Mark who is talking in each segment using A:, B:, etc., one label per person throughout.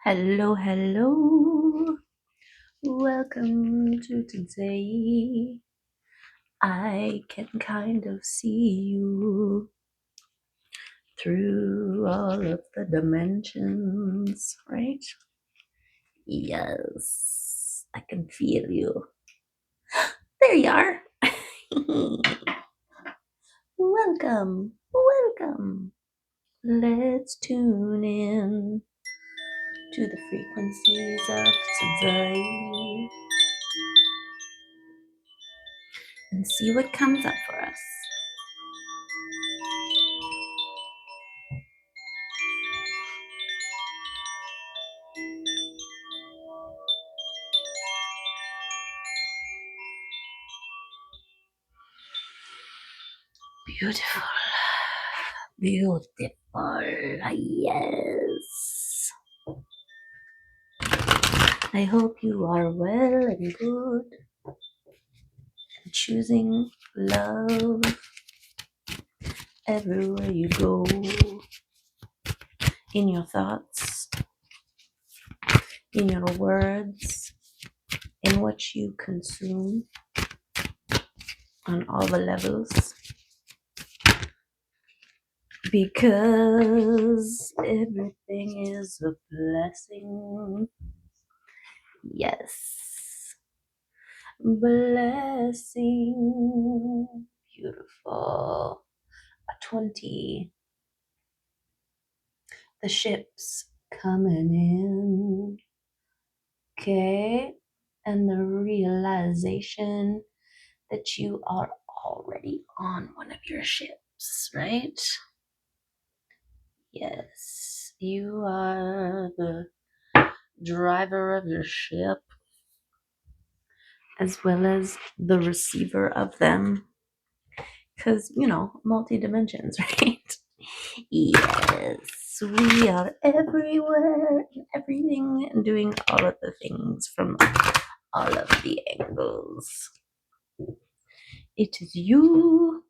A: Hello, hello. Welcome to today. I can kind of see you through all of the dimensions, right? Yes, I can feel you. There you are. Welcome, welcome. Let's tune in to the frequencies of today and see what comes up for us. Beautiful. Beautiful. Yes. I hope you are well and good and choosing love everywhere you go, in your thoughts, in your words, in what you consume on all the levels. Because everything is a blessing. Yes. Blessing. Beautiful. A 20. The ships coming in. Okay. And the realization that you are already on one of your ships, right? Yes. You are the driver of your ship as well as the receiver of them. Because, multi dimensions, right? Yes, we are everywhere and everything and doing all of the things from all of the angles. It is you.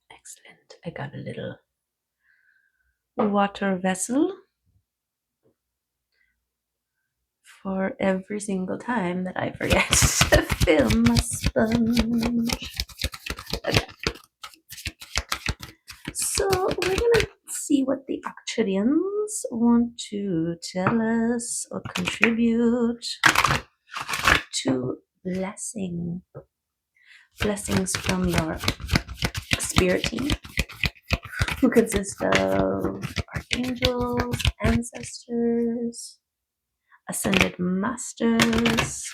A: Excellent. I got a little water vessel for every single time that I forget to fill my sponge. Okay. So we're gonna see what the Arcturians want to tell us or contribute to blessings from your spirit team, who consists of archangels, ancestors, ascended masters,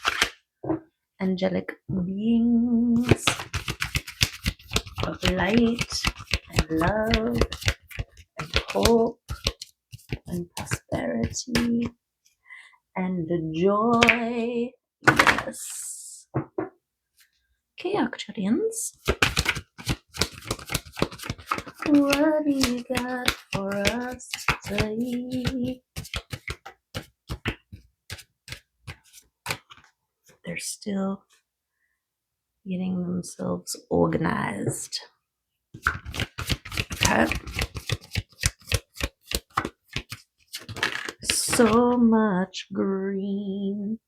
A: angelic beings of light and love and hope and prosperity and joy. Yes. Okay, Arcturians. What do you got for us today? They're still getting themselves organized. Okay. So much green.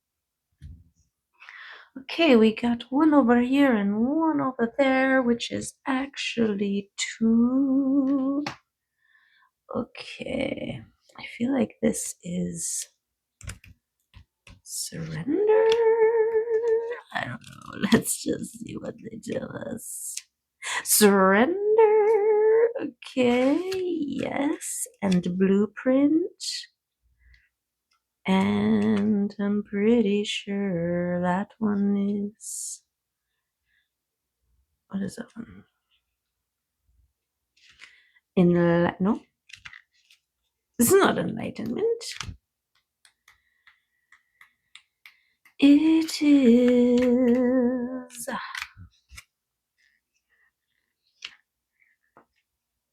A: Okay, we got one over here and one over there, which is actually two. Okay, I feel like this is surrender. I don't know. Let's just see what they tell us. Surrender. Okay, yes. And blueprint. And I'm pretty sure that one is. What is that one? No. This is not enlightenment. It is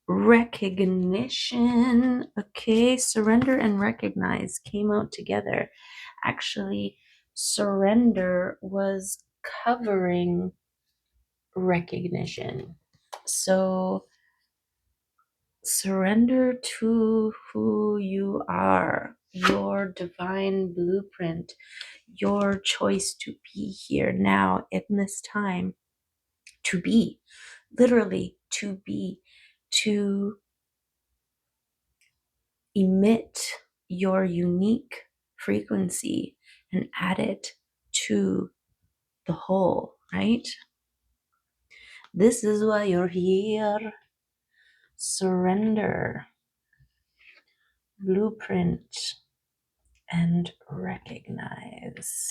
A: recognition. Okay, surrender and recognize came out together. Actually, surrender was covering recognition. So Surrender to who you are, your divine blueprint, your choice to be here now in this time, to be, literally to be, to emit your unique frequency and add it to the whole, right? This is why you're here. Surrender, blueprint, and recognize.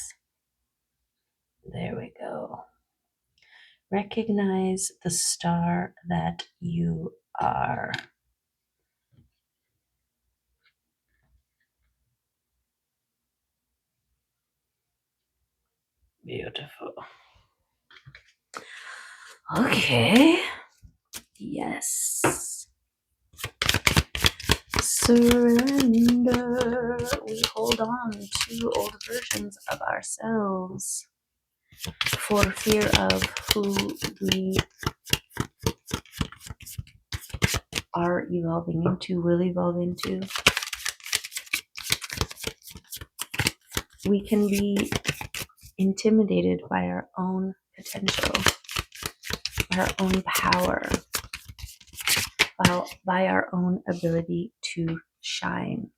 A: There we go. Recognize the star that you are. Beautiful. Okay. Yes. Surrender. We hold on to old versions of ourselves for fear of who we are evolving into, will evolve into. We can be intimidated by our own potential, our own power, by our own ability to shine.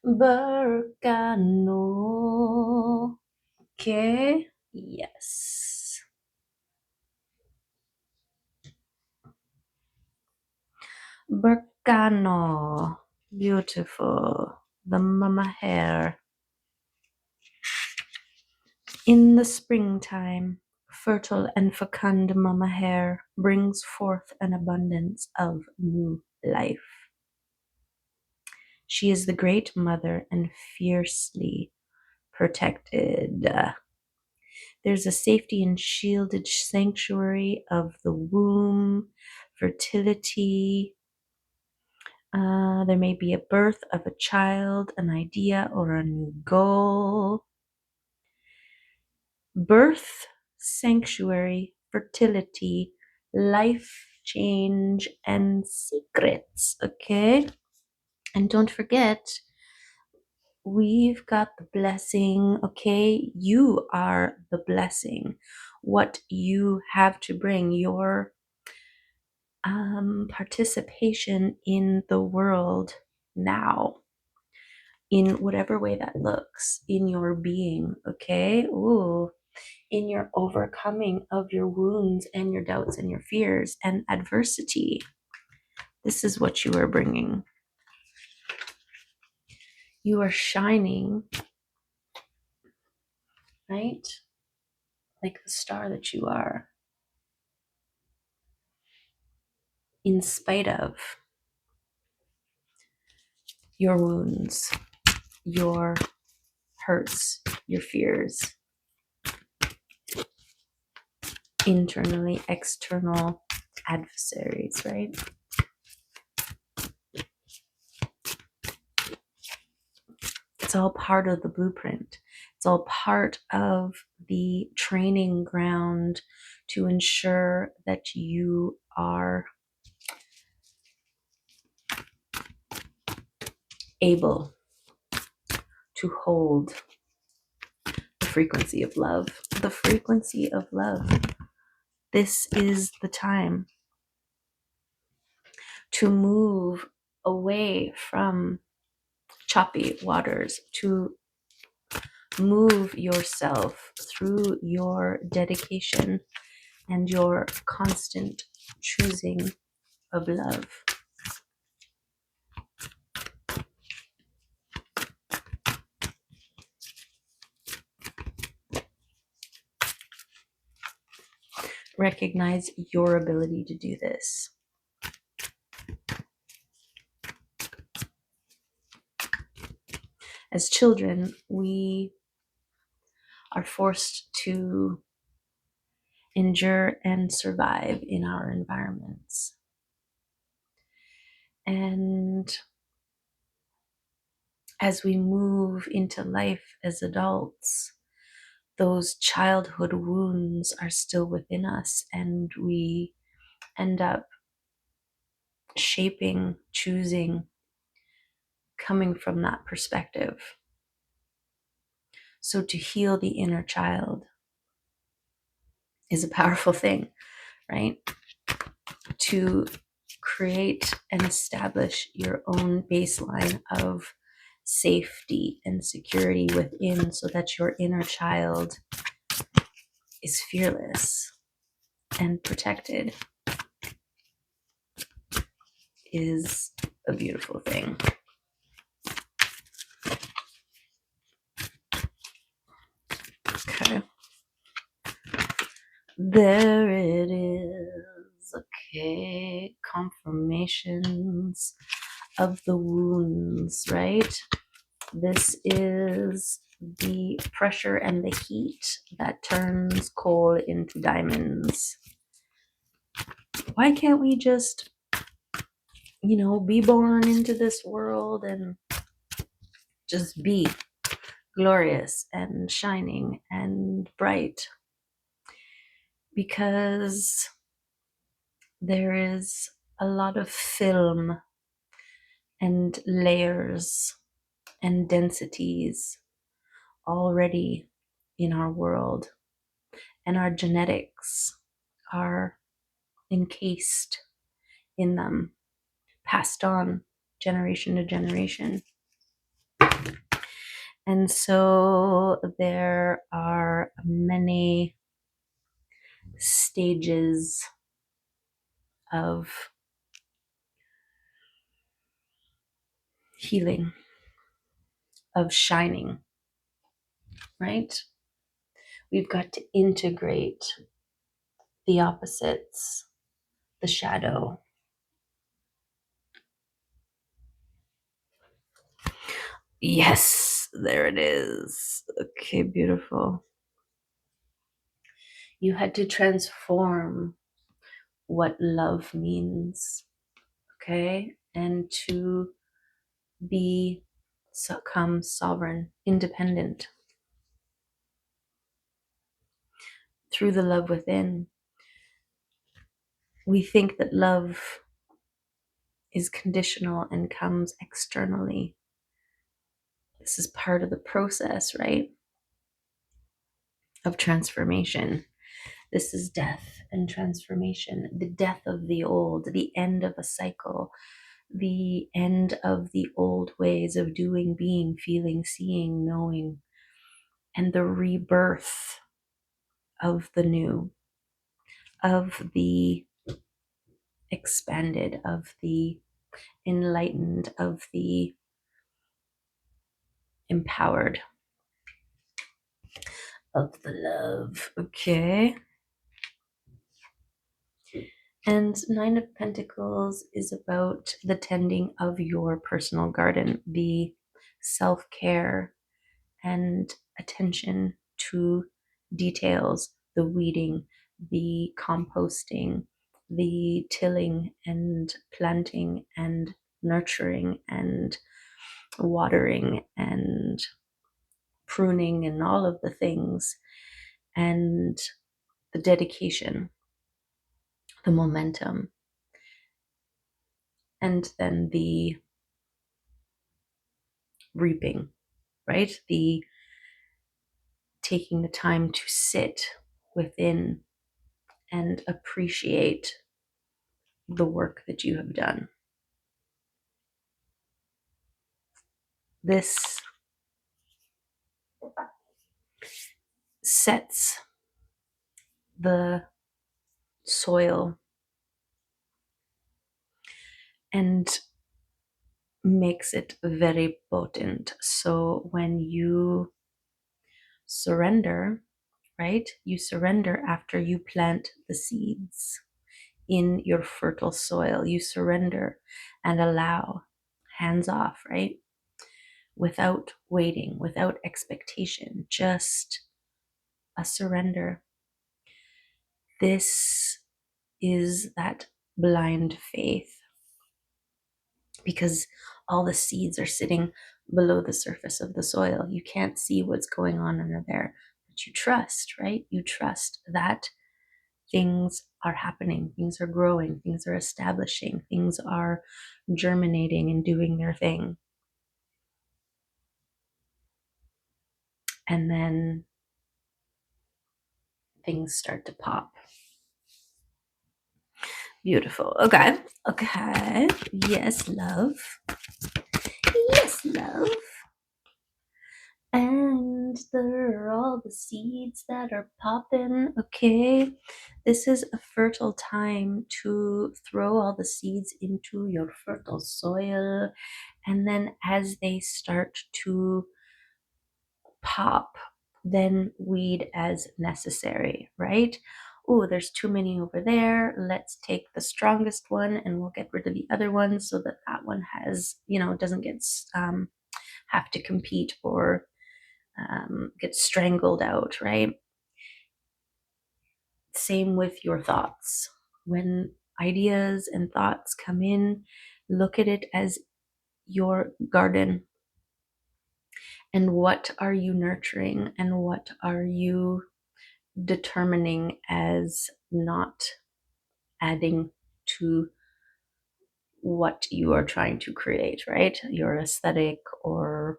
A: Berkano. Okay. Yes. Berkano. Beautiful. The mama hair. In the springtime, fertile and fecund mama hair brings forth an abundance of new life. She is the great mother and fiercely protected. There's a safety and shielded sanctuary of the womb, fertility. There may be a birth of a child, an idea, or a new goal. Birth, sanctuary, fertility, life change, and secrets. Okay? And don't forget, we've got the blessing. Okay? You are the blessing. What you have to bring, your participation in the world now, in whatever way that looks, in your being. Okay? Ooh. In your overcoming of your wounds and your doubts and your fears and adversity. This is what you are bringing. You are shining, right? Like the star that you are, in spite of your wounds, your hurts, your fears, internally, external adversaries, right? It's all part of the blueprint. It's all part of the training ground to ensure that you are able to hold the frequency of love. The frequency of love. This is the time to move away from choppy waters, to move yourself through your dedication and your constant choosing of love. Recognize your ability to do this. As children, we are forced to endure and survive in our environments. And as we move into life as adults, those childhood wounds are still within us, and we end up shaping, choosing, coming from that perspective. So to heal the inner child is a powerful thing, right? To create and establish your own baseline of safety and security within, so that your inner child is fearless and protected, is a beautiful thing. Okay. There it is. Okay. Confirmations of the wounds, right? This is the pressure and the heat that turns coal into diamonds. Why can't we just, be born into this world and just be glorious and shining and bright? Because there is a lot of film and layers and densities already in our world, and our genetics are encased in them, passed on generation to generation. And so there are many stages of healing, of shining, right? We've got to integrate the opposites, the shadow. Yes, there it is. Okay, beautiful. You had to transform what love means, okay? And to become sovereign, independent through the love within. We think that love is conditional and comes externally. This is part of the process, right? Of transformation. This is death and transformation, the death of the old, the end of a cycle, the end of the old ways of doing, being, feeling, seeing, knowing, and the rebirth of the new, of the expanded, of the enlightened, of the empowered, of the love. Okay. And Nine of Pentacles is about the tending of your personal garden, the self-care and attention to details, the weeding, the composting, the tilling and planting and nurturing and watering and pruning and all of the things, and the dedication, the momentum, and then the reaping, right? The taking the time to sit within and appreciate the work that you have done. This sets the soil and makes it very potent. So when you surrender, right? You surrender after you plant the seeds in your fertile soil. You surrender and allow, hands off, right? Without waiting, without expectation, just a surrender. This is that blind faith, because all the seeds are sitting below the surface of the soil. You can't see what's going on under there, that you trust, right? You trust that things are happening, things are growing, things are establishing, things are germinating and doing their thing. And then things start to pop. Beautiful. Okay. Okay. Yes, love. Yes, love. And there are all the seeds that are popping. Okay. This is a fertile time to throw all the seeds into your fertile soil. And then as they start to pop, then weed as necessary, right? Oh, there's too many over there. Let's take the strongest one and we'll get rid of the other one so that that one has, doesn't get have to compete or get strangled out, right? Same with your thoughts. When ideas and thoughts come in, look at it as your garden. And what are you nurturing and what are you determining as not adding to what you are trying to create, right? Your aesthetic, or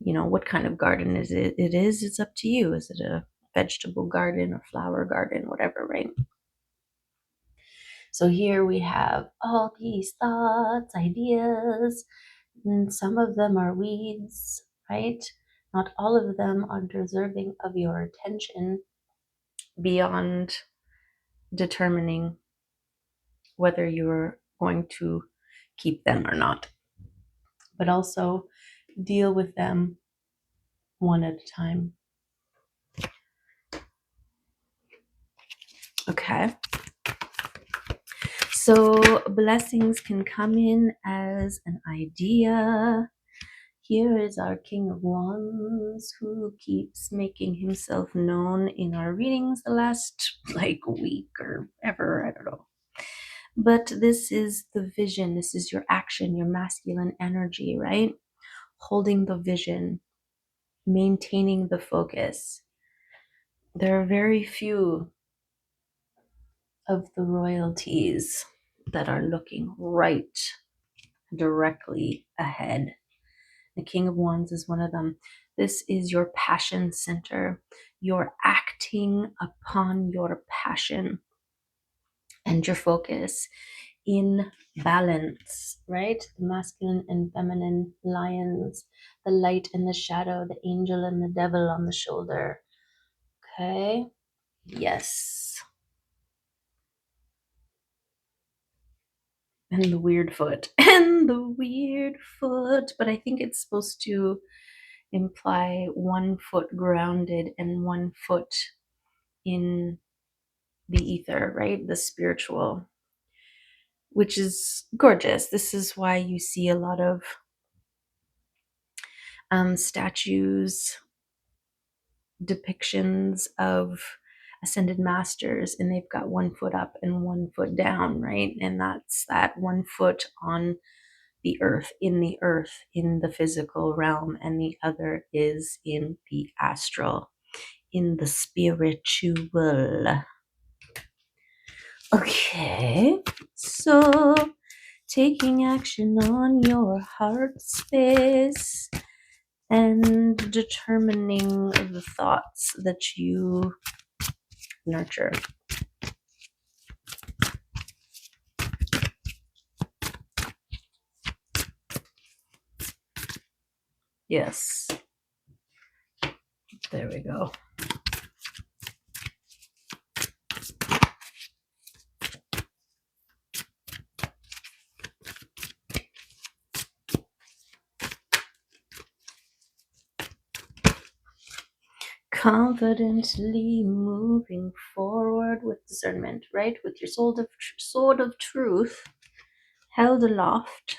A: what kind of garden is it? It's up to you. Is it a vegetable garden or flower garden, whatever, right? So here we have all these thoughts, ideas, and some of them are weeds, right? Not all of them are deserving of your attention beyond determining whether you're going to keep them or not, but also deal with them one at a time. Okay. So blessings can come in as an idea. Here is our King of Wands, who keeps making himself known in our readings the last week or ever, I don't know. But this is the vision. This is your action, your masculine energy, right? Holding the vision, maintaining the focus. There are very few of the royalties that are looking right directly ahead. The King of Wands is one of them. This is your passion center. You're acting upon your passion and your focus in balance, right? The masculine and feminine lions, the light and the shadow, the angel and the devil on the shoulder. Okay. Yes. And the weird foot. And the weird foot. But I think it's supposed to imply one foot grounded and one foot in the ether, right? The spiritual, which is gorgeous. This is why you see a lot of statues, depictions of ascended masters, and they've got one foot up and one foot down, right? And that's that one foot on the earth, in the physical realm, and the other is in the astral, in the spiritual. Okay, so taking action on your heart space and determining the thoughts that you nurture. Yes. There we go. Confidently moving forward with discernment, right? With your sword of truth held aloft,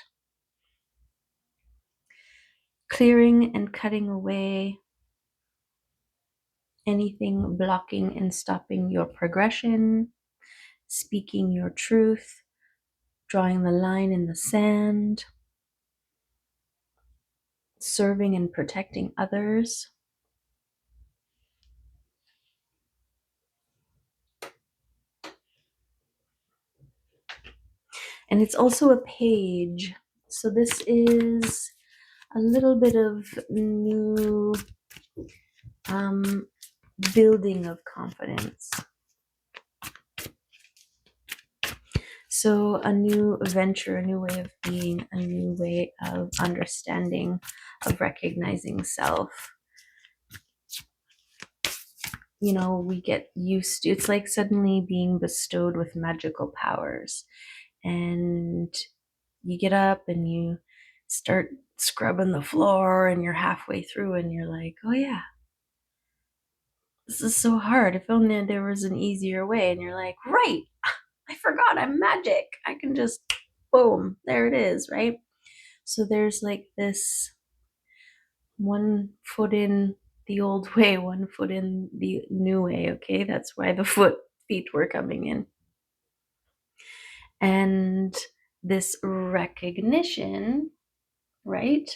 A: clearing and cutting away anything blocking and stopping your progression, speaking your truth, drawing the line in the sand, serving and protecting others. And it's also a page. So this is a little bit of new building of confidence. So a new venture, a new way of being, a new way of understanding, of recognizing self. You know, we get used to, it's like suddenly being bestowed with magical powers. And you get up and you start scrubbing the floor and you're halfway through and you're like, oh yeah, this is so hard. If only there was an easier way. And you're like, right, I forgot I'm magic. I can just, boom, there it is, right? So there's like this one foot in the old way, one foot in the new way, okay? That's why the feet were coming in. And this recognition, right,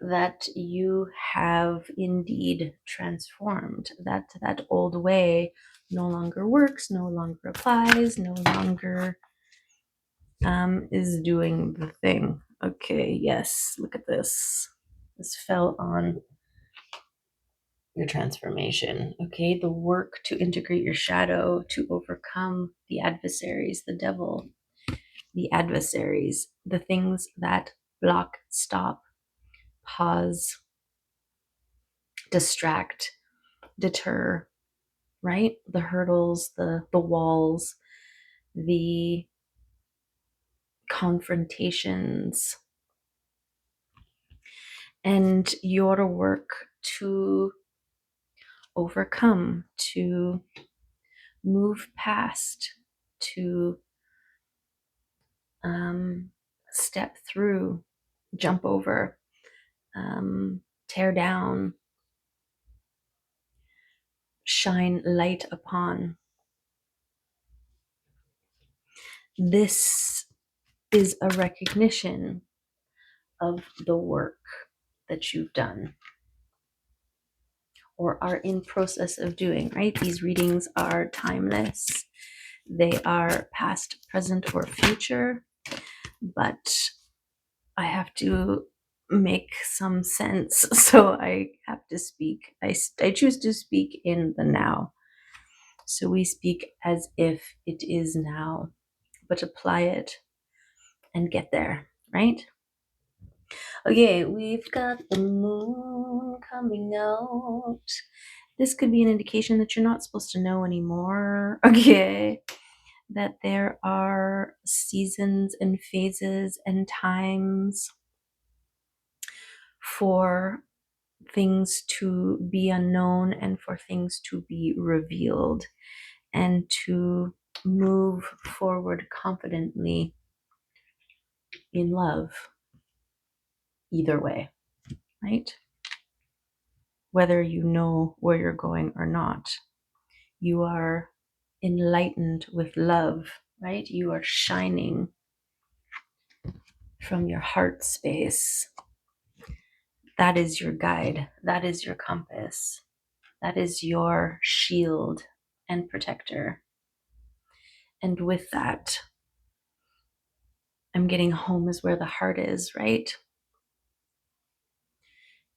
A: that you have indeed transformed, that that old way no longer works, no longer applies, no longer is doing the thing. Okay, yes, look at this. This fell on your transformation. Okay, the work to integrate your shadow, to overcome the adversaries, the devil, the adversaries, the things that block, stop, pause, distract, deter, right? The hurdles, the walls, the confrontations, and your work to overcome, to move past, to step through, jump over, tear down, shine light upon. This is a recognition of the work that you've done or are in process of doing, right? These readings are timeless. They are past, present, or future, but I have to make some sense. So I have to speak. I choose to speak in the now. So we speak as if it is now, but apply it and get there, right? Okay, we've got the moon coming out. This could be an indication that you're not supposed to know anymore. Okay, that there are seasons and phases and times for things to be unknown and for things to be revealed and to move forward confidently in love, either way, right? Whether you know where you're going or not, you are enlightened with love, right? You are shining from your heart space. That is your guide. That is your compass. That is your shield and protector. And with that, I'm getting home is where the heart is, right?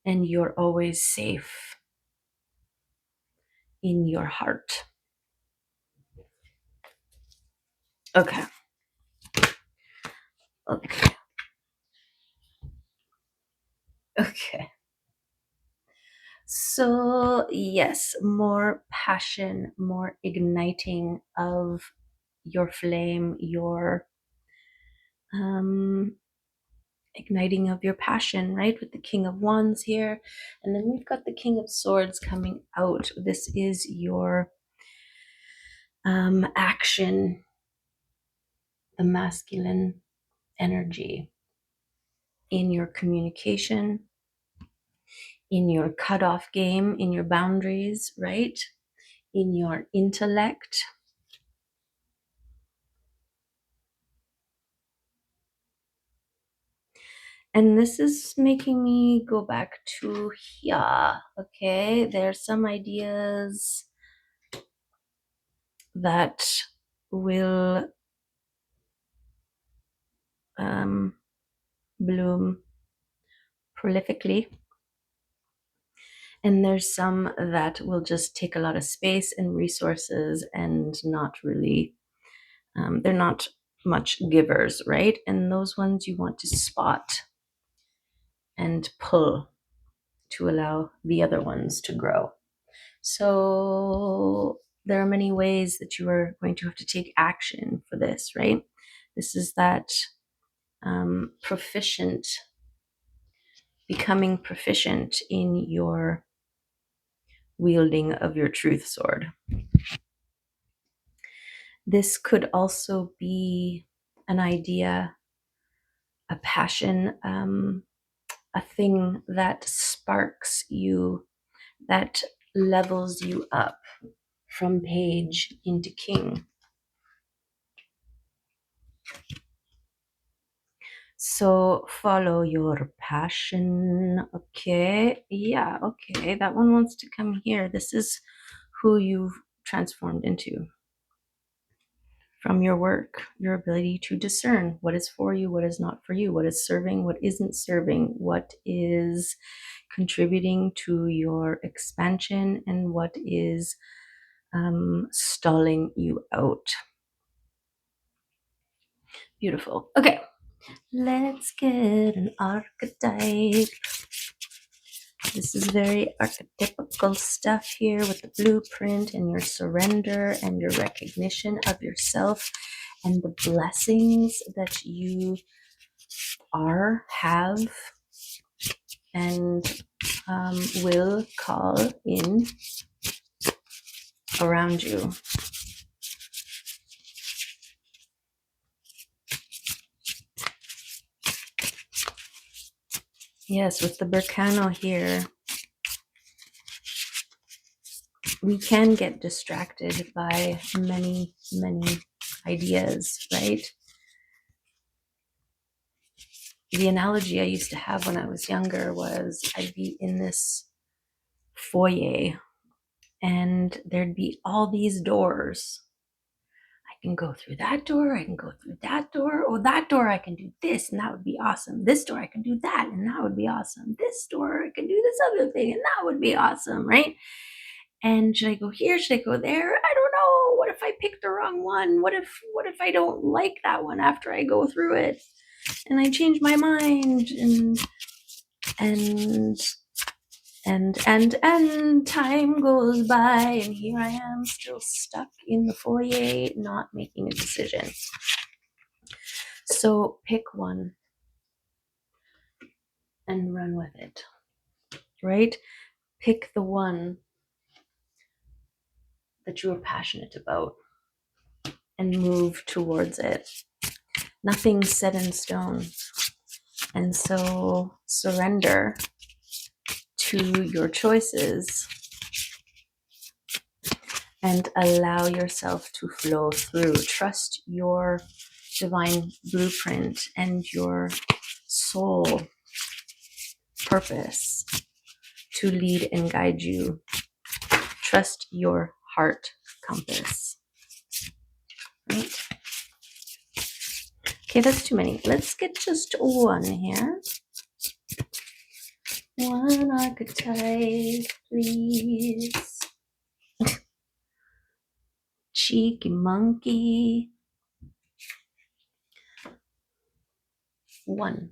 A: And you're always safe in your heart. Okay. Okay. Okay. So, yes, more passion, more igniting of your flame, your igniting of your passion, right? With the King of Wands here. And then we've got the King of Swords coming out. This is your action, the masculine energy in your communication, in your cutoff game, in your boundaries, right? In your intellect. And this is making me go back to here, okay? There's some ideas that will bloom prolifically. And there's some that will just take a lot of space and resources and not really, they're not much givers, right? And those ones you want to spot and pull to allow the other ones to grow. So there are many ways that you are going to have to take action for this, right? This is that becoming proficient in your wielding of your truth sword. This could also be an idea, a passion, a thing that sparks you, that levels you up from page into king. So follow your passion. Okay. Yeah. Okay. That one wants to come here. This is who you've transformed into from your work, your ability to discern what is for you, what is not for you, what is serving, what isn't serving, what is contributing to your expansion, and what is stalling you out. Beautiful. Okay. Let's get an archetype. This is very archetypical stuff here with the blueprint and your surrender and your recognition of yourself and the blessings that you are, have, and will call in around you. Yes, with the Berkano here, we can get distracted by many, many ideas, right? The analogy I used to have when I was younger was I'd be in this foyer and there'd be all these doors. I can go through that door, I can go through that door. Oh, that door I can do this and that would be awesome. This door I can do that and that would be awesome. This door I can do this other thing and that would be awesome, right? And should I go here? Should I go there? I don't know. What if I pick the wrong one? What if I don't like that one after I go through it and I change my mind and time goes by and here I am still stuck in the foyer not making a decision. So pick one and run with it, right? Pick the one that you are passionate about and move towards it. Nothing's set in stone. And so surrender to your choices and allow yourself to flow through. Trust your divine blueprint and your soul purpose to lead and guide you. Trust your heart compass. Right? Okay, that's too many. Let's get just one here. One archetype, please. Cheeky monkey. One.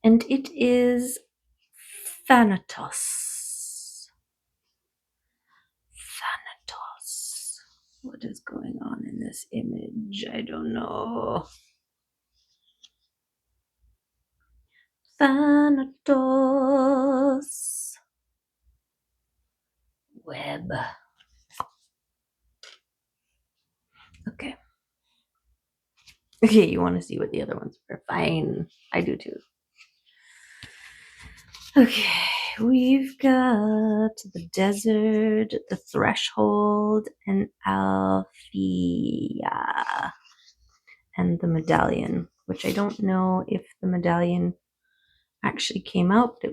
A: And it is Thanatos. Thanatos. What is going on in this image? I don't know. Thanatos. Web. Okay. Okay, you want to see what the other ones are? Fine. I do too. Okay, we've got the desert, the threshold, and Althea, and the medallion, which I don't know if the medallion actually came out, but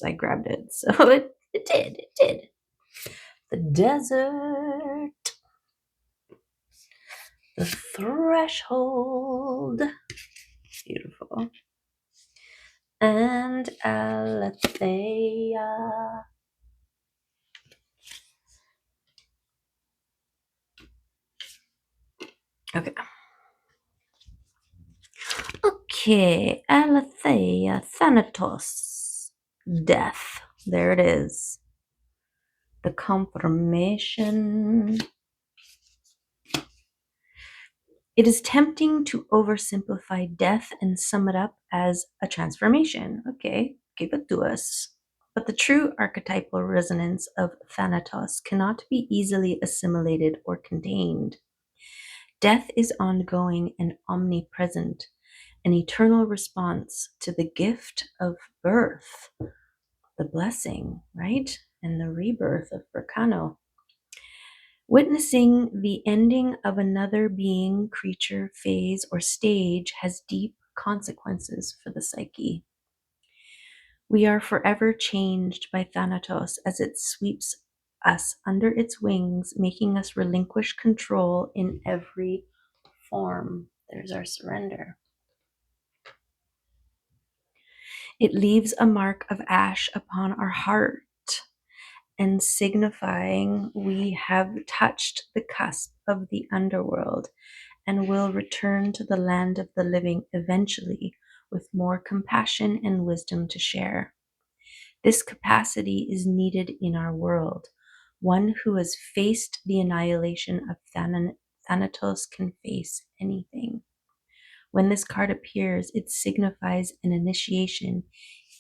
A: I grabbed it, so it did. The desert, the threshold, Beautiful. And Aletheia. Okay. Okay, Aletheia, Thanatos, death. There it is. The confirmation. It is tempting to oversimplify death and sum it up as a transformation. Okay, give it to us. But the true archetypal resonance of Thanatos cannot be easily assimilated or contained. Death is ongoing and omnipresent, an eternal response to the gift of birth, the blessing, right? And the rebirth of Berkano. Witnessing the ending of another being, creature, phase, or stage has deep consequences for the psyche. We are forever changed by Thanatos as it sweeps us under its wings, making us relinquish control in every form. There's our surrender. It leaves a mark of ash upon our heart and signifying we have touched the cusp of the underworld and will return to the land of the living eventually with more compassion and wisdom to share. This capacity is needed in our world. One who has faced the annihilation of Thanatos can face anything. When this card appears, it signifies an initiation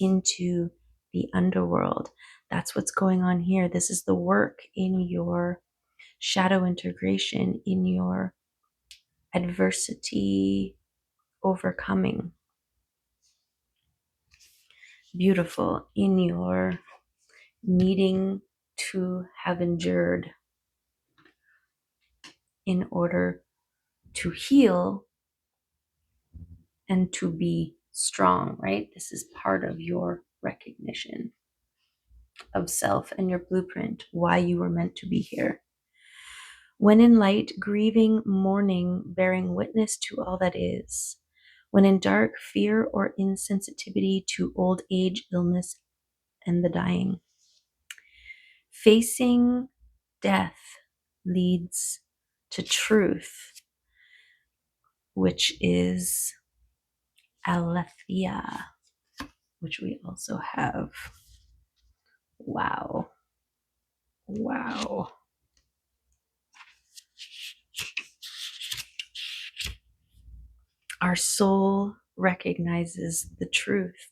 A: into the underworld. That's what's going on here. This is the work in your shadow integration, in your adversity overcoming. Beautiful. In your needing to have endured in order to heal and to be strong, right? This is part of your recognition of self and your blueprint, why you were meant to be here. When in light, grieving, mourning, bearing witness to all that is. When in dark, fear or insensitivity to old age, illness, and the dying. Facing death leads to truth, which is aletheia, which we also have. Wow. Wow. Our soul recognizes the truth.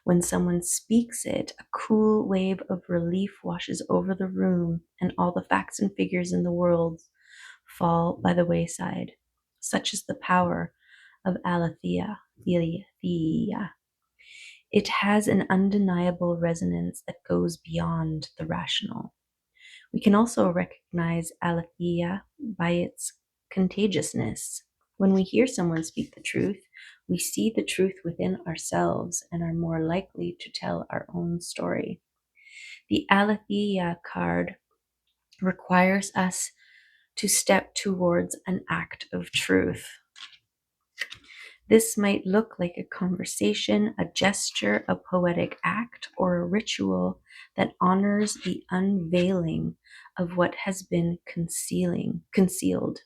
A: When someone speaks it, a cool wave of relief washes over the room, and all the facts and figures in the world fall by the wayside. Such is the power of aletheia. It has an undeniable resonance that goes beyond the rational. We can also recognize aletheia by its contagiousness. When we hear someone speak the truth, we see the truth within ourselves and are more likely to tell our own story. The aletheia card requires us to step towards an act of truth. This might look like a conversation, a gesture, a poetic act, or a ritual that honors the unveiling of what has been concealed.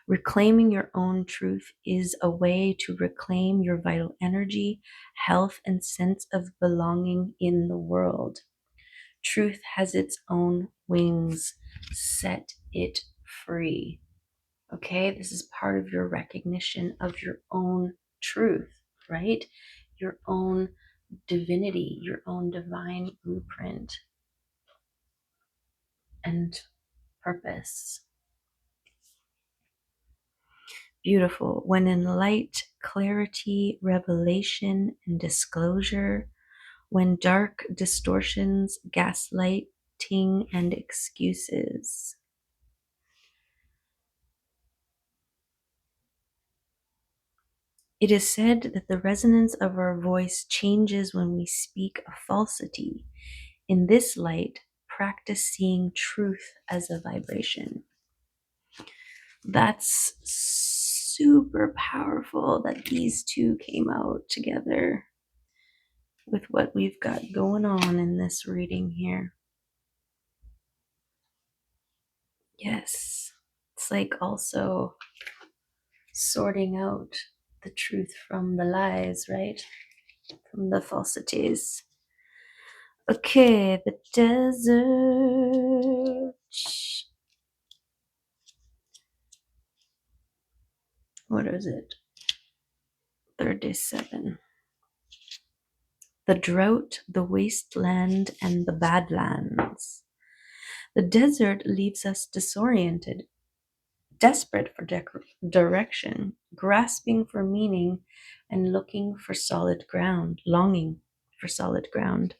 A: Reclaiming your own truth is a way to reclaim your vital energy, health, and sense of belonging in the world. Truth has its own wings. Set it free. Okay, this is part of your recognition of your own truth, right? Your own divinity, your own divine blueprint and purpose. Beautiful. When in light, clarity, revelation, and disclosure, when dark, distortions, gaslighting, and excuses. It is said that the resonance of our voice changes when we speak a falsity. In this light, practice seeing truth as a vibration. That's super powerful that these two came out together with what we've got going on in this reading here. Yes, it's like also sorting out the truth from the lies, right? From the falsities. Okay, the desert. What is it? 37. The drought, the wasteland, and the badlands. The desert leaves us disoriented, desperate for direction, grasping for meaning, and looking for solid ground, longing for solid ground.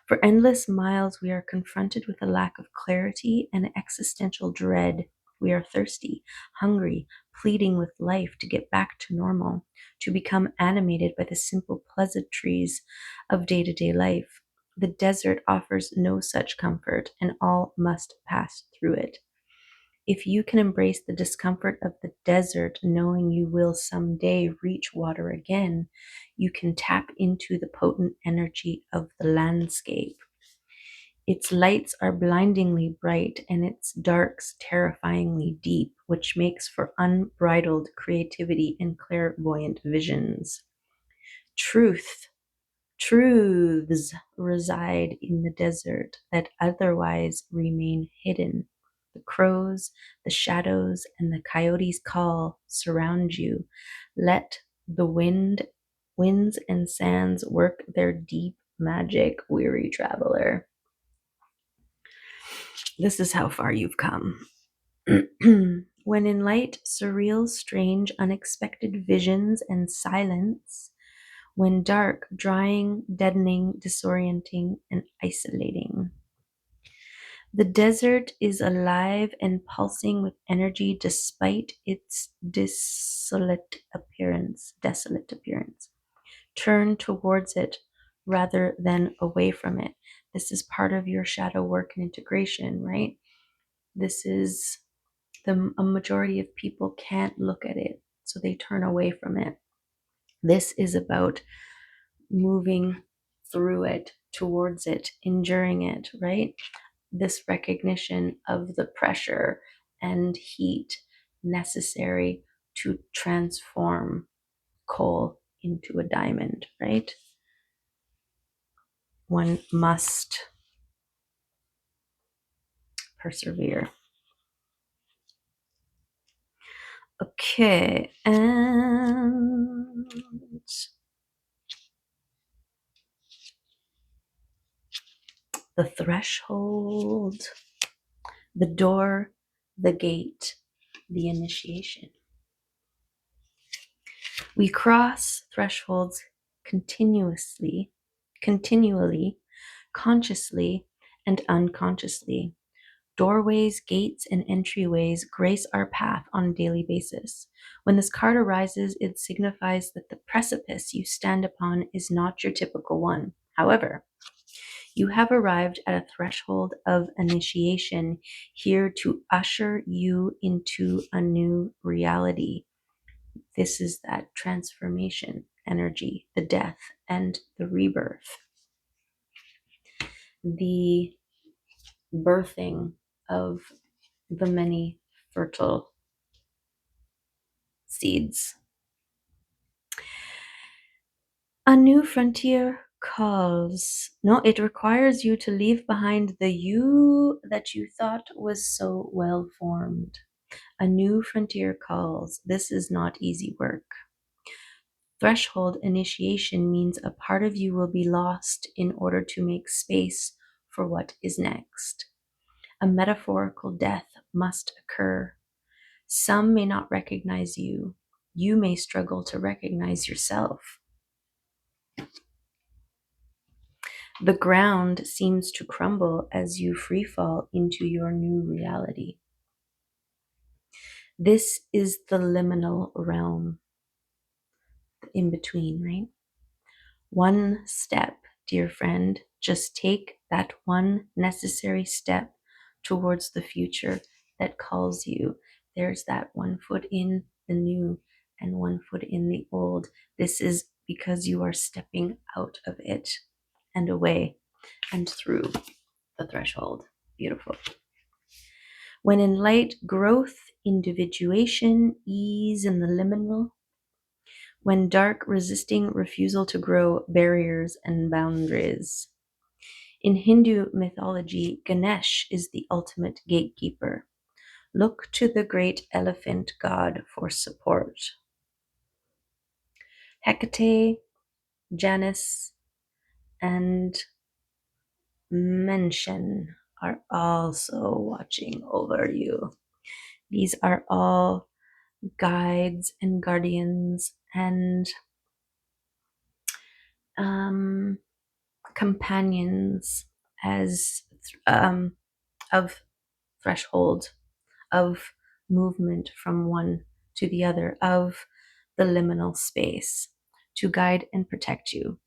A: For endless miles, we are confronted with a lack of clarity and existential dread. We are thirsty, hungry, pleading with life to get back to normal, to become animated by the simple pleasantries of day-to-day life. The desert offers no such comfort, and all must pass through it. If you can embrace the discomfort of the desert, knowing you will someday reach water again, you can tap into the potent energy of the landscape. Its lights are blindingly bright and its darks terrifyingly deep, which makes for unbridled creativity and clairvoyant visions. Truths reside in the desert that otherwise remain hidden. The crows, the shadows, and the coyotes' call surround you. Let the winds and sands work their deep magic, weary traveler. This is how far you've come. When in light, surreal, strange, unexpected visions and silence, when dark, drying, deadening, disorienting, and isolating. The desert is alive and pulsing with energy despite its desolate appearance. Turn towards it rather than away from it. This is part of your shadow work and integration, right? This is a majority of people can't look at it, so they turn away from it. This is about moving through it, towards it, enduring it, right? This recognition of the pressure and heat necessary to transform coal into a diamond, right? One must persevere. Okay, and the threshold, the door, the gate, the initiation. We cross thresholds continually, consciously, and unconsciously. Doorways, gates, and entryways grace our path on a daily basis. When this card arises, it signifies that the precipice you stand upon is not your typical one. However, you have arrived at a threshold of initiation here to usher you into a new reality. This is that transformation energy, the death and the rebirth, the birthing of the many fertile seeds. A new frontier calls. No, it requires you to leave behind the you that you thought was so well formed. A new frontier calls. This is not easy work. Threshold initiation means a part of you will be lost in order to make space for what is next. A metaphorical death must occur. Some may not recognize you. You may struggle to recognize yourself. The ground seems to crumble as you free fall into your new reality. This is the liminal realm, the in between, right? One step, dear friend, just take that one necessary step towards the future that calls you. There's that one foot in the new, and one foot in the old. This is because you are stepping out of it and away and through the threshold. Beautiful. When in light, growth, individuation, ease in the liminal. When dark, resisting, refusal to grow, barriers and boundaries. In Hindu mythology, Ganesh is the ultimate gatekeeper. Look to the great elephant god for support. Hecate, Janus, and Menshen are also watching over you. These are all guides and guardians and companions as of threshold, of movement from one to the other, of the liminal space, to guide and protect you,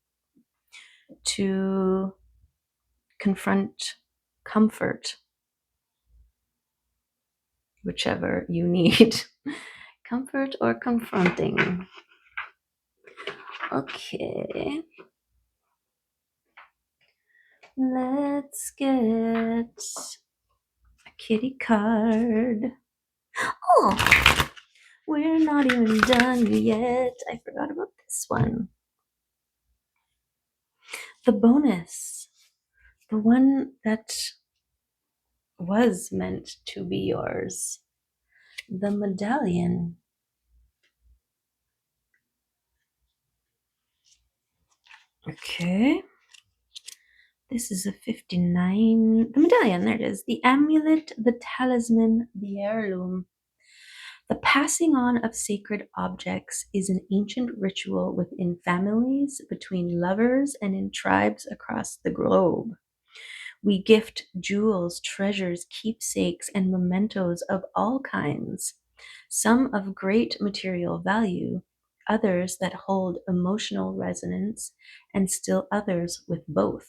A: to confront, comfort, whichever you need. Comfort or confronting. Okay. Let's get a kitty card. Oh, we're not even done yet. I forgot about this one. The bonus. The one that was meant to be yours. The medallion. Okay. This is a 59. The medallion, there it is. The amulet, the talisman, the heirloom. The passing on of sacred objects is an ancient ritual within families, between lovers, and in tribes across the globe. We gift jewels, treasures, keepsakes, and mementos of all kinds, some of great material value, others that hold emotional resonance, and still others with both.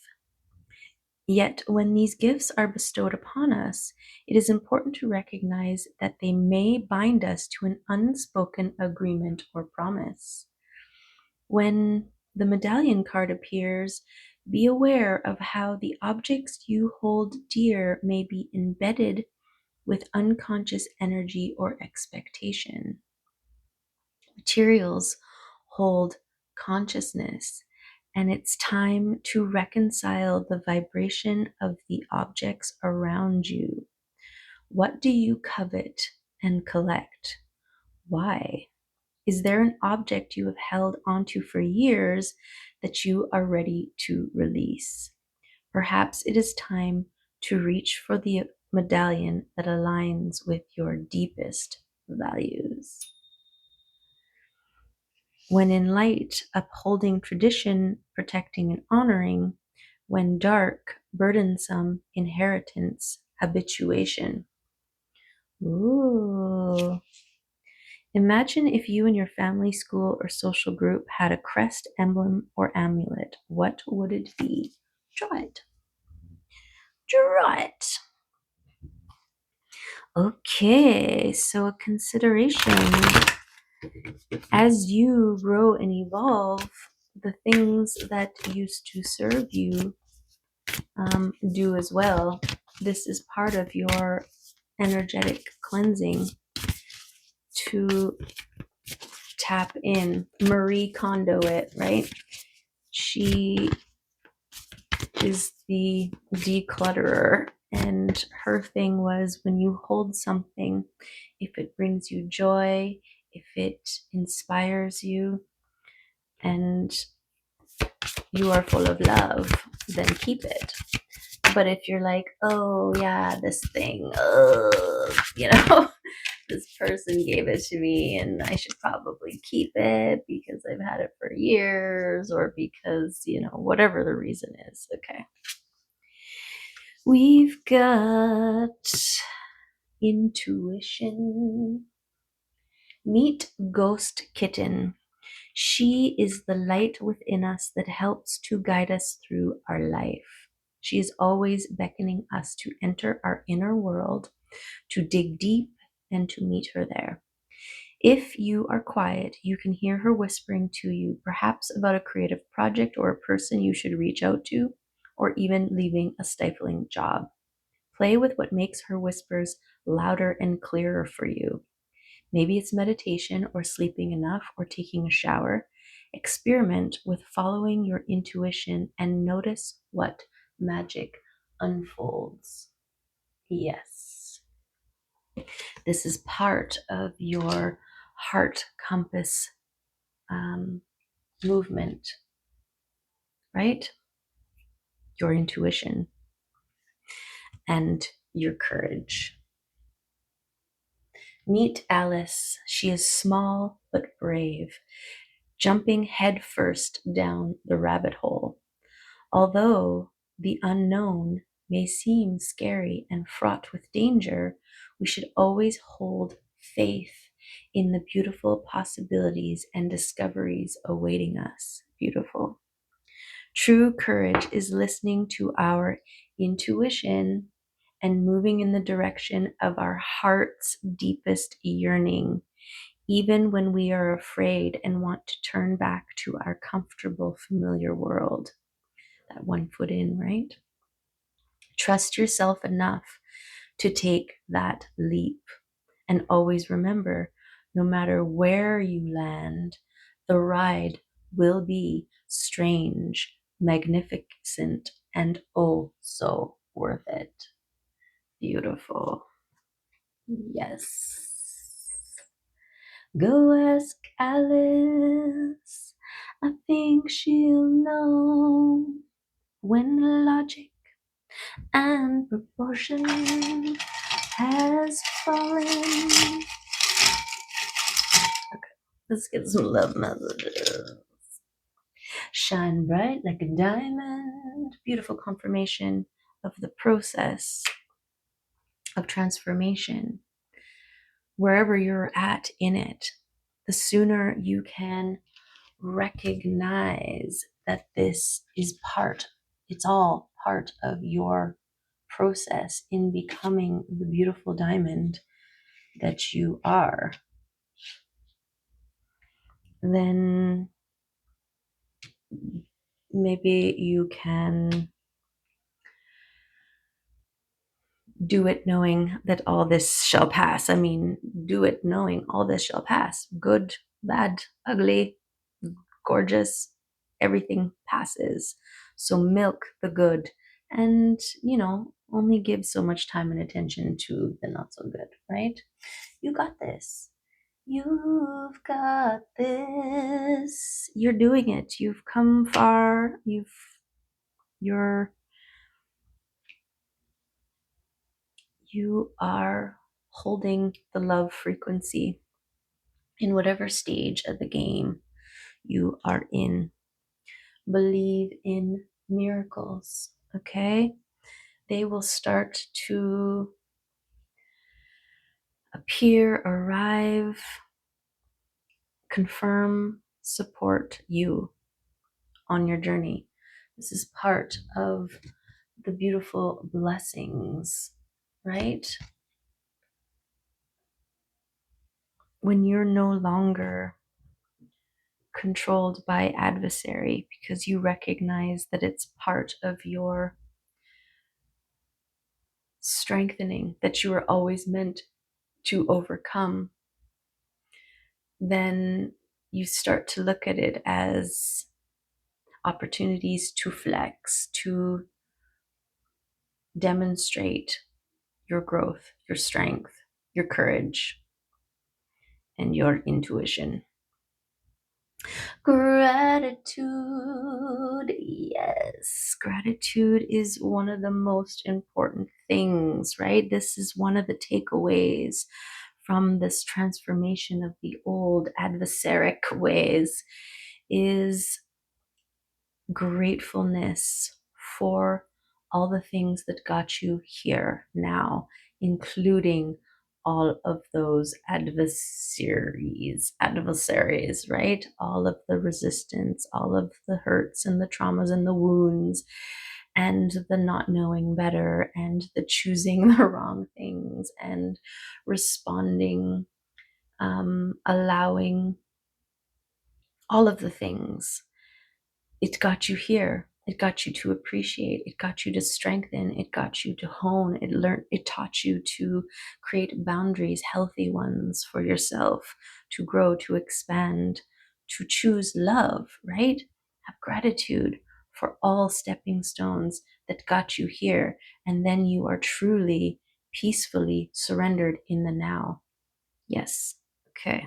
A: Yet, when these gifts are bestowed upon us, it is important to recognize that they may bind us to an unspoken agreement or promise. When the medallion card appears, be aware of how the objects you hold dear may be embedded with unconscious energy or expectation. Materials hold consciousness, and it's time to reconcile the vibration of the objects around you. What do you covet and collect? Why? Is there an object you have held onto for years that you are ready to release? Perhaps it is time to reach for the medallion that aligns with your deepest values. When in light, upholding tradition, protecting and honoring. When dark, burdensome, inheritance, habituation. Ooh. Imagine if you and your family, school, or social group had a crest, emblem, or amulet. What would it be? Draw it. Draw it. Okay, so a consideration. As you grow and evolve, the things that used to serve you do as well. This is part of your energetic cleansing to tap in. Marie Kondo it, right? She is the declutterer, and her thing was when you hold something, if it brings you joy, if it inspires you, and you are full of love, then keep it. But if you're like, oh yeah, this thing, this person gave it to me and I should probably keep it because I've had it for years, or because, whatever the reason is. Okay. We've got intuition. Meet Ghost Kitten. She is the light within us that helps to guide us through our life. She is always beckoning us to enter our inner world, to dig deep, and to meet her there. If you are quiet, you can hear her whispering to you, perhaps about a creative project or a person you should reach out to, or even leaving a stifling job. Play with what makes her whispers louder and clearer for you. Maybe it's meditation or sleeping enough or taking a shower. Experiment with following your intuition and notice what magic unfolds. Yes, this is part of your heart compass movement, right? Your intuition and your courage. Meet Alice. She is small but brave, jumping headfirst down the rabbit hole. Although the unknown may seem scary and fraught with danger, we should always hold faith in the beautiful possibilities and discoveries awaiting us. Beautiful. True courage is listening to our intuition and moving in the direction of our heart's deepest yearning, even when we are afraid and want to turn back to our comfortable, familiar world. That one foot in, right? Trust yourself enough to take that leap. And always remember, no matter where you land, the ride will be strange, magnificent, and oh so worth it. Beautiful. Yes. Go ask Alice. I think she'll know when logic and proportion has fallen. Okay, let's get some love messages. Shine bright like a diamond. Beautiful confirmation of the process of transformation. Wherever you're at in it, the sooner you can recognize that this is it's all part of your process in becoming the beautiful diamond that you are, then maybe you can do it knowing that all this shall pass. I mean, do it knowing all this shall pass. Good, bad, ugly, gorgeous, everything passes. So milk the good and, only give so much time and attention to the not so good, right? You got this. You've got this. You're doing it. You've come far. You are holding the love frequency in whatever stage of the game you are in. Believe in miracles, okay? They will start to appear, arrive, confirm, support you on your journey. This is part of the beautiful blessings, right? When you're no longer controlled by adversary because you recognize that it's part of your strengthening that you are always meant to overcome, then you start to look at it as opportunities to flex, to demonstrate your growth, your strength, your courage, and your intuition. Gratitude. Yes, gratitude is one of the most important things, right? This is one of the takeaways from this transformation of the old adversaric ways is gratefulness for all the things that got you here now, including all of those adversaries, right? All of the resistance, all of the hurts and the traumas and the wounds, and the not knowing better, and the choosing the wrong things, and responding allowing all of the things. It got you here. It got you to appreciate. It got you to strengthen. It got you to hone. It taught you to create boundaries, healthy ones for yourself, to grow, to expand, to choose love, right? Have gratitude for all stepping stones that got you here. And then you are truly, peacefully surrendered in the now. Yes. Okay.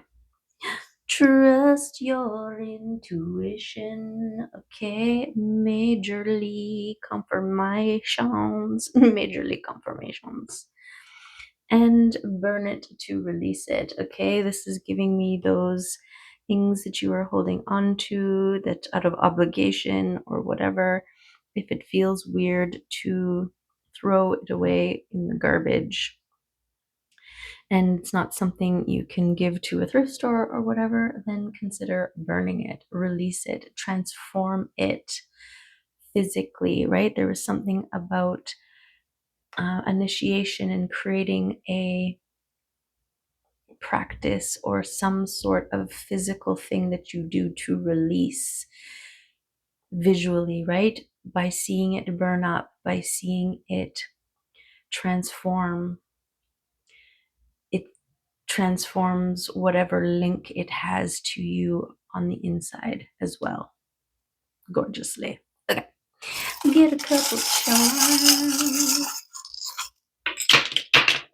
A: Trust your intuition, okay? Majorly confirmations, majorly confirmations. And burn it to release it, okay? This is giving me those things that you are holding on to that out of obligation or whatever. If it feels weird, to throw it away in the garbage, and it's not something you can give to a thrift store or whatever, then consider burning it, release it, transform it physically, right? There was something about initiation and creating a practice or some sort of physical thing that you do to release visually, right? By seeing it burn up, by seeing it transform, it transforms whatever link it has to you on the inside as well. Gorgeously. Okay. Get a couple charms.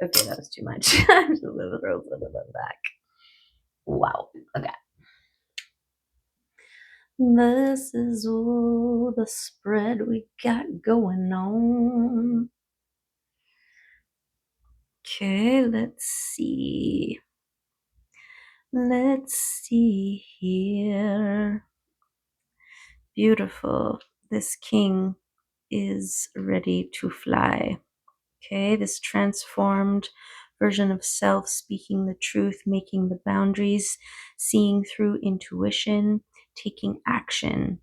A: Okay, that was too much. Just a little bit back. Wow. Okay. This is all the spread we got going on. Okay, let's see. Let's see here. Beautiful. This king is ready to fly. Okay, this transformed version of self, speaking the truth, making the boundaries, seeing through intuition, taking action,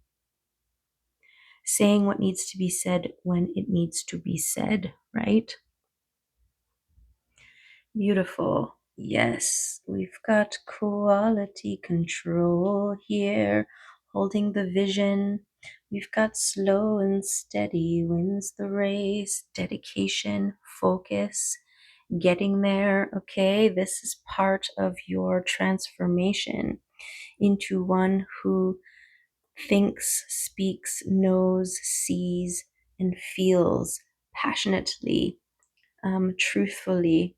A: saying what needs to be said when it needs to be said, right? Beautiful. Yes, we've got quality control here, holding the vision. We've got slow and steady wins the race, dedication, focus, getting there. Okay, this is part of your transformation into one who thinks, speaks, knows, sees, and feels passionately, truthfully.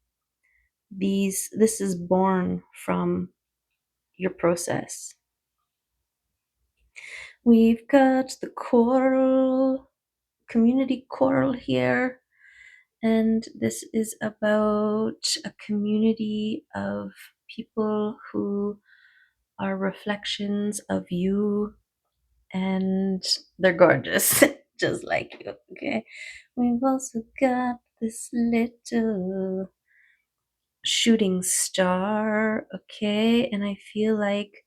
A: This is born from your process. We've got the coral, community coral here, and this is about a community of people who are reflections of you, and they're gorgeous, just like you. Okay, we've also got this little shooting star. Okay, and I feel like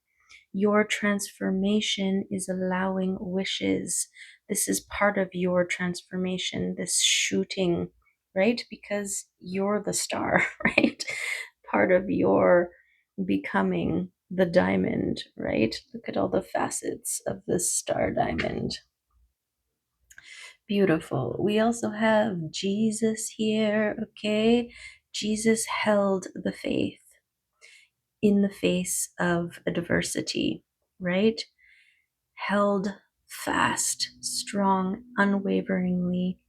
A: your transformation is allowing wishes. This is part of your transformation, this shooting, right? Because you're the star, right? Part of your becoming the diamond, right? Look at all the facets of this star diamond. Beautiful. We also have Jesus here, okay? Jesus held the faith in the face of adversity, right? Held fast, strong, unwaveringly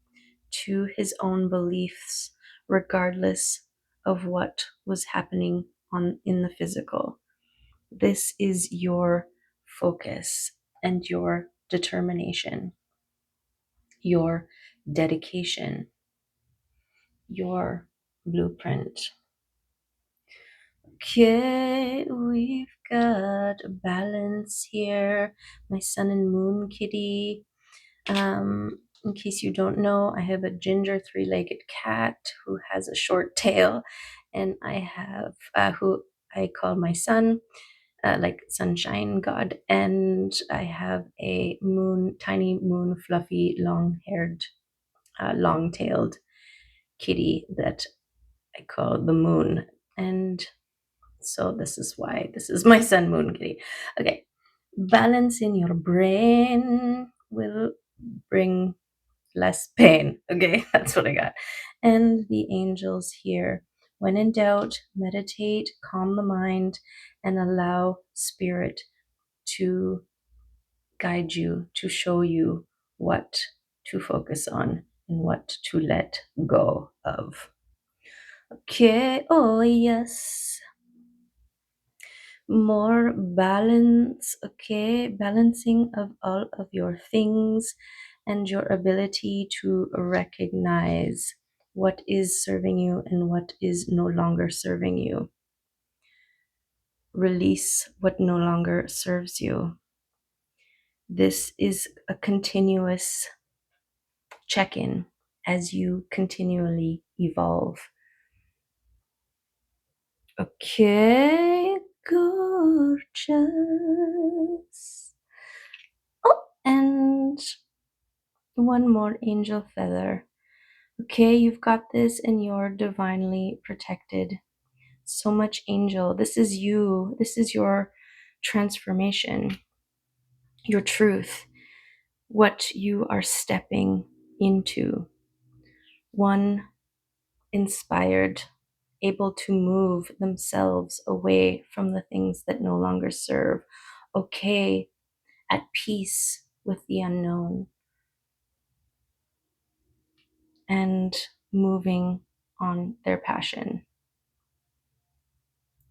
A: to his own beliefs, regardless of what was happening in the physical. This is your focus and your determination, your dedication, your blueprint. Okay, we've got balance here. My sun and moon kitty. In case you don't know, I have a ginger three-legged cat who has a short tail, and I have who I call my sun, like sunshine god, and I have a tiny moon, fluffy, long-haired, long-tailed kitty that I call the moon. And So this is why this is my sun moon kitty. Okay. Balance in your brain will bring less pain. Okay, that's what I got. And the angels here. When in doubt, meditate, calm the mind, and allow spirit to guide you, to show you what to focus on and what to let go of. Okay, oh yes. More balance, okay? Balancing of all of your things and your ability to recognize what is serving you and what is no longer serving you. Release what no longer serves you. This is a continuous check in as you continually evolve. Okay, gorgeous. Oh, and one more angel feather. Okay, you've got this and you're divinely protected. So much angel. This is you. This is your transformation, your truth, what you are stepping into. One inspired, able to move themselves away from the things that no longer serve. Okay, at peace with the unknown and moving on their passion.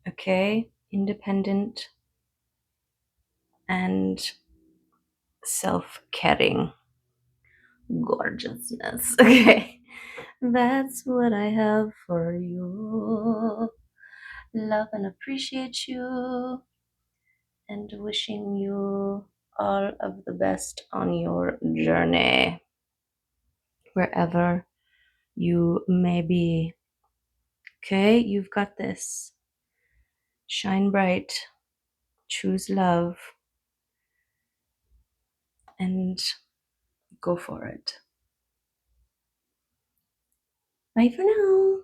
A: Okay, independent and self-caring gorgeousness. Okay, that's what I have for you. Love and appreciate you, and wishing you all of the best on your journey, wherever you may be. Okay, you've got this. Shine bright, choose love, and go for it. Bye for now.